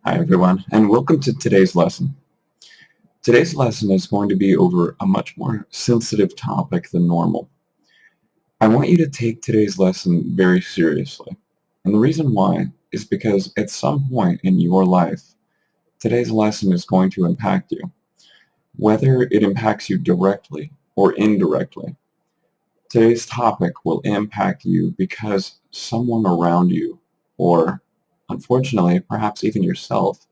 Hi everyone, and welcome to today's lesson. Today's lesson is going to be over a much more sensitive topic than normal. I want you to take today's lesson very seriously. And the reason why is because at some point in your life, today's lesson is going to impact you. Whether it impacts you directly or indirectly, today's topic will impact you because someone around you, or unfortunately, perhaps even yourself,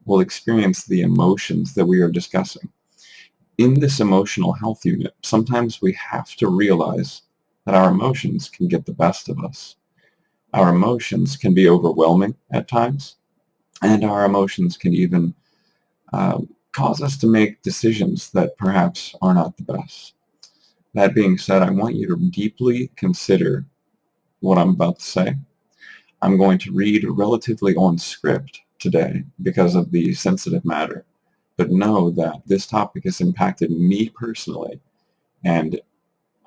will experience the emotions that we are discussing. In this emotional health unit, sometimes we have to realize that our emotions can get the best of us. Our emotions can be overwhelming at times, and our emotions can even cause us to make decisions that perhaps are not the best. That being said, I want you to deeply consider what I'm about to say. I'm going to read relatively on script today because of the sensitive matter, but know that this topic has impacted me personally, and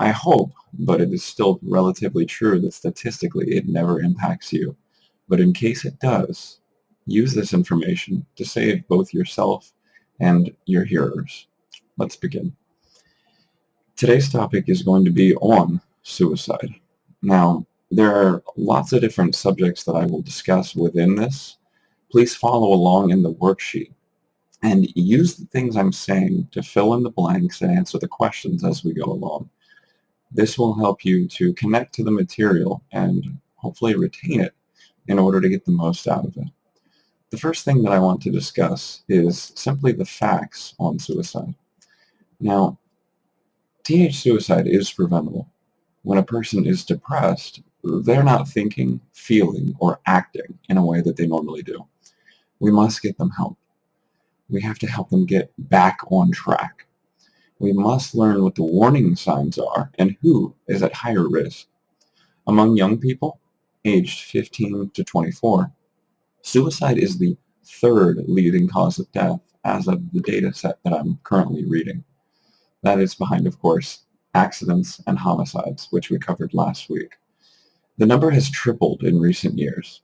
I hope, but it is still relatively true, that statistically it never impacts you. But in case it does, use this information to save both yourself and your hearers. Let's begin. Today's topic is going to be on suicide. Now, there are lots of different subjects that I will discuss within this. Please follow along in the worksheet and use the things I'm saying to fill in the blanks and answer the questions as we go along. This will help you to connect to the material and hopefully retain it in order to get the most out of it. The first thing that I want to discuss is simply the facts on suicide. Now, teenage suicide is preventable. When a person is depressed, they're not thinking, feeling, or acting in a way that they normally do. We must get them help. We have to help them get back on track. We must learn what the warning signs are and who is at higher risk. Among young people, aged 15 to 24, suicide is the third leading cause of death as of the data set that I'm currently reading. That is behind, of course, accidents and homicides, which we covered last week. The number has tripled in recent years.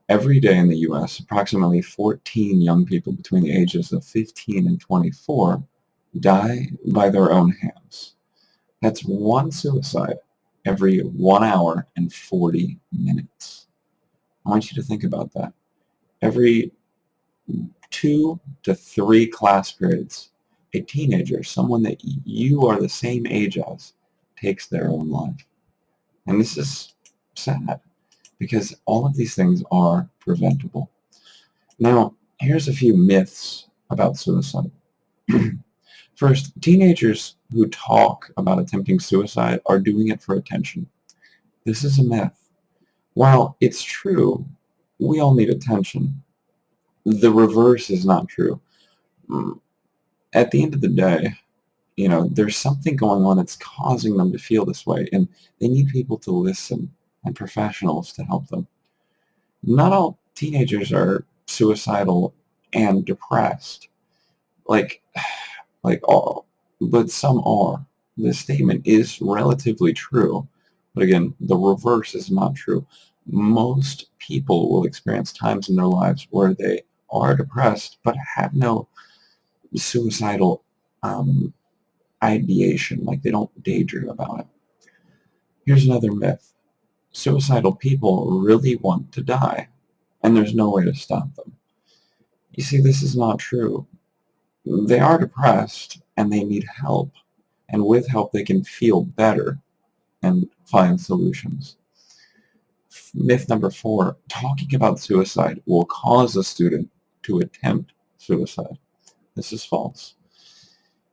Every day in the U.S., approximately 14 young people between the ages of 15 and 24 die by their own hands. That's one suicide every 1 hour and 40 minutes. I want you to think about that. Every 2 to 3 class periods, a teenager, someone that you are the same age as, takes their own life. And this is sad because all of these things are preventable. Now, here's a few myths about suicide. First, teenagers who talk about attempting suicide are doing it for attention. This is a myth. While it's true, we all need attention, the reverse is not true. At the end of the day, there's something going on that's causing them to feel this way, and they need people to listen and professionals to help them. Not all teenagers are suicidal and depressed, like all, but some are. This statement is relatively true, but again, the reverse is not true. Most people will experience times in their lives where they are depressed but have no suicidal ideation, like they don't daydream about it. Here's another myth. Suicidal people really want to die, and there's no way to stop them. You see, this is not true. They are depressed, and they need help, and with help they can feel better and find solutions. Myth number 4, talking about suicide will cause a student to attempt suicide. This is false.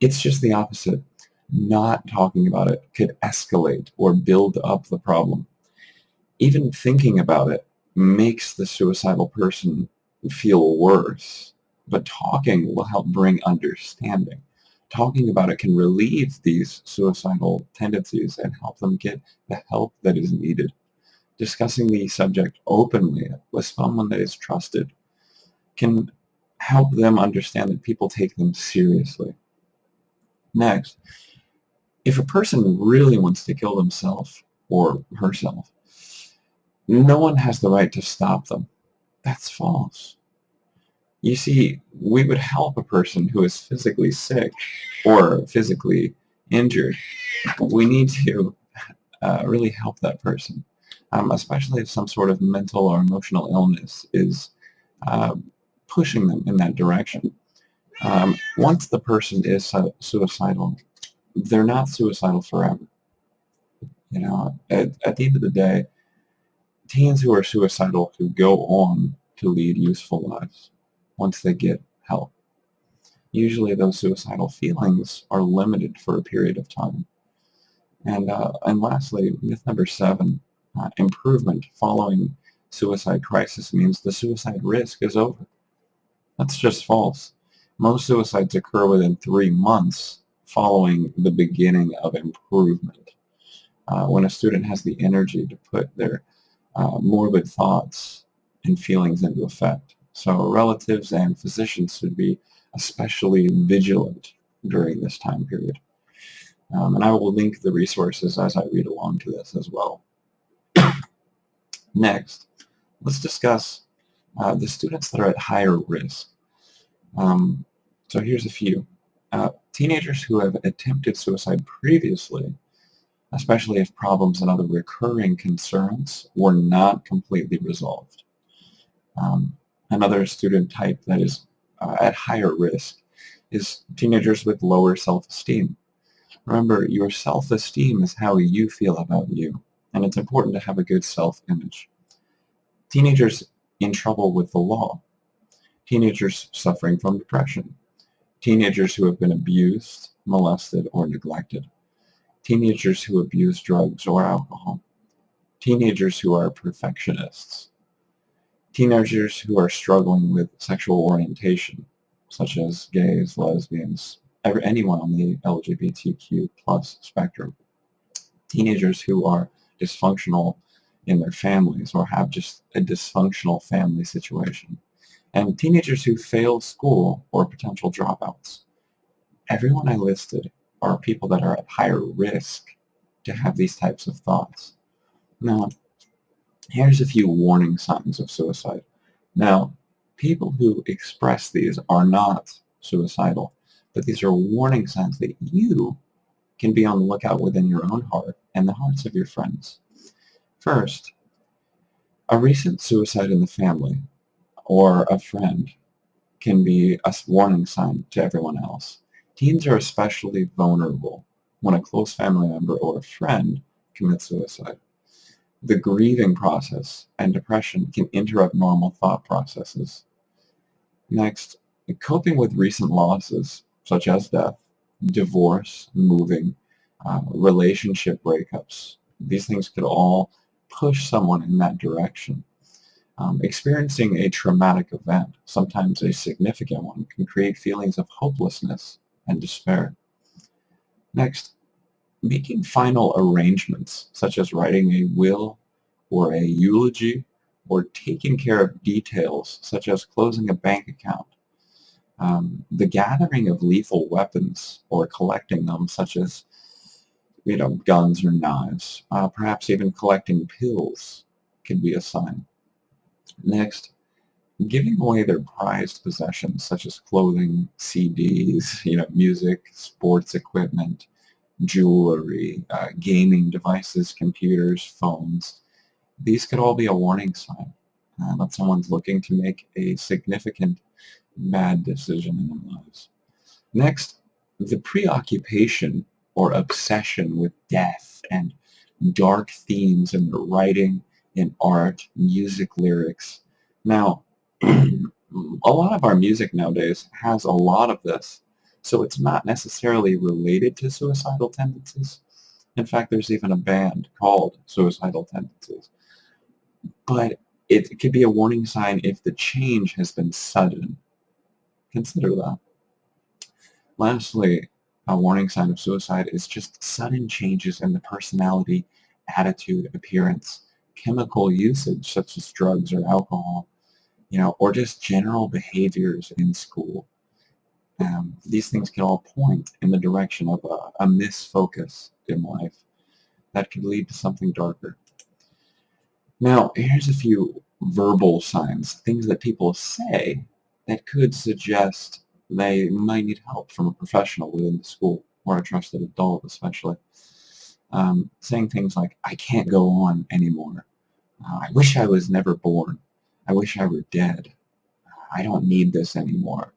It's just the opposite. Not talking about it could escalate or build up the problem. Even thinking about it makes the suicidal person feel worse, but talking will help bring understanding. Talking about it can relieve these suicidal tendencies and help them get the help that is needed. Discussing the subject openly with someone that is trusted can help them understand that people take them seriously. Next, if a person really wants to kill themselves or herself, no one has the right to stop them. That's false. You see, we would help a person who is physically sick or physically injured. We need to really help that person, especially if some sort of mental or emotional illness is uh, pushing them in that direction. Once the person is suicidal, they're not suicidal forever. At the end of the day, teens who are suicidal who go on to lead useful lives once they get help. Usually those suicidal feelings are limited for a period of time. And lastly, myth number 7, improvement following suicide crisis means the suicide risk is over. That's just false. Most suicides occur within 3 months following the beginning of improvement. When a student has the energy to put their morbid thoughts and feelings into effect. So relatives and physicians should be especially vigilant during this time period. And I will link the resources as I read along to this as well. Next, let's discuss the students that are at higher risk. So here's a few. Teenagers who have attempted suicide previously, especially if problems and other recurring concerns were not completely resolved. Another student type that is at higher risk is teenagers with lower self-esteem. Remember, your self-esteem is how you feel about you, and it's important to have a good self-image. Teenagers in trouble with the law, teenagers suffering from depression, teenagers who have been abused, molested, or neglected, teenagers who abuse drugs or alcohol, teenagers who are perfectionists, teenagers who are struggling with sexual orientation, such as gays, lesbians, anyone on the LGBTQ plus spectrum, teenagers who are dysfunctional in their families or have just a dysfunctional family situation, and teenagers who fail school or potential dropouts. Everyone I listed are people that are at higher risk to have these types of thoughts. Now, here's a few warning signs of suicide. Now, people who express these are not suicidal, but these are warning signs that you can be on the lookout within your own heart and the hearts of your friends. First, a recent suicide in the family or a friend can be a warning sign to everyone else. Teens are especially vulnerable when a close family member or a friend commits suicide. The grieving process and depression can interrupt normal thought processes. Next, coping with recent losses, such as death, divorce, moving, relationship breakups. These things could all push someone in that direction. Experiencing a traumatic event, sometimes a significant one, can create feelings of hopelessness and despair. Next, making final arrangements, such as writing a will or a eulogy, or taking care of details, such as closing a bank account. The gathering of lethal weapons or collecting them, such as guns or knives, perhaps even collecting pills, could be a sign. Next, giving away their prized possessions, such as clothing, CDs, music, sports equipment, jewelry, gaming devices, computers, phones. These could all be a warning sign that someone's looking to make a significant bad decision in their lives. Next, the preoccupation or obsession with death and dark themes in writing, in art, music lyrics. Now, a lot of our music nowadays has a lot of this, so it's not necessarily related to suicidal tendencies. In fact, there's even a band called Suicidal Tendencies. But it could be a warning sign if the change has been sudden. Consider that. Lastly, a warning sign of suicide is just sudden changes in the personality, attitude, appearance, chemical usage such as drugs or alcohol, or just general behaviors in school. These things can all point in the direction of a misfocus in life that could lead to something darker. Now, here's a few verbal signs, things that people say that could suggest they might need help from a professional within the school or a trusted adult especially. Saying things like, I can't go on anymore. I wish I was never born. I wish I were dead. I don't need this anymore.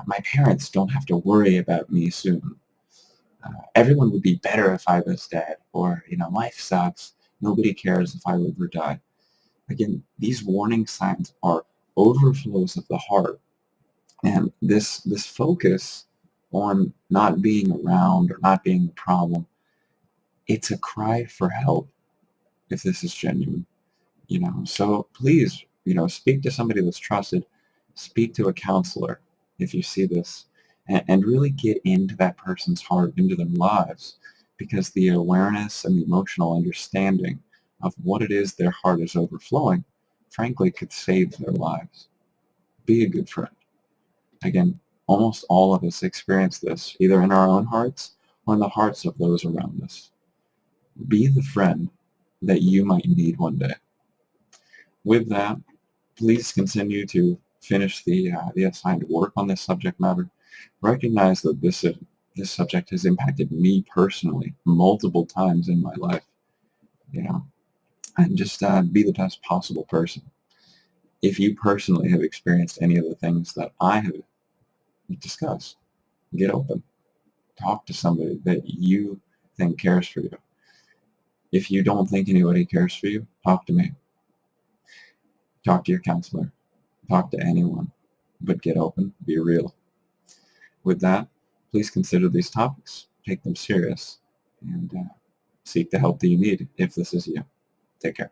My parents don't have to worry about me soon. Everyone would be better if I was dead. Or, life sucks. Nobody cares if I live or die. Again, these warning signs are overflows of the heart. And this focus on not being around or not being a problem, it's a cry for help if this is genuine. So please, speak to somebody that's trusted, speak to a counselor if you see this, and really get into that person's heart, into their lives, because the awareness and the emotional understanding of what it is their heart is overflowing, frankly, could save their lives. Be a good friend. Again, almost all of us experience this, either in our own hearts or in the hearts of those around us. Be the friend that you might need one day. With that, please continue to finish the assigned work on this subject matter. Recognize that this subject has impacted me personally multiple times in my life, you know, and just be the best possible person. If you personally have experienced any of the things that I have discussed, get open. Talk to somebody that you think cares for you. If you don't think anybody cares for you, talk to me. Talk to your counselor. Talk to anyone. But get open. Be real. With that, please consider these topics. Take them serious. And seek the help that you need if this is you. Take care.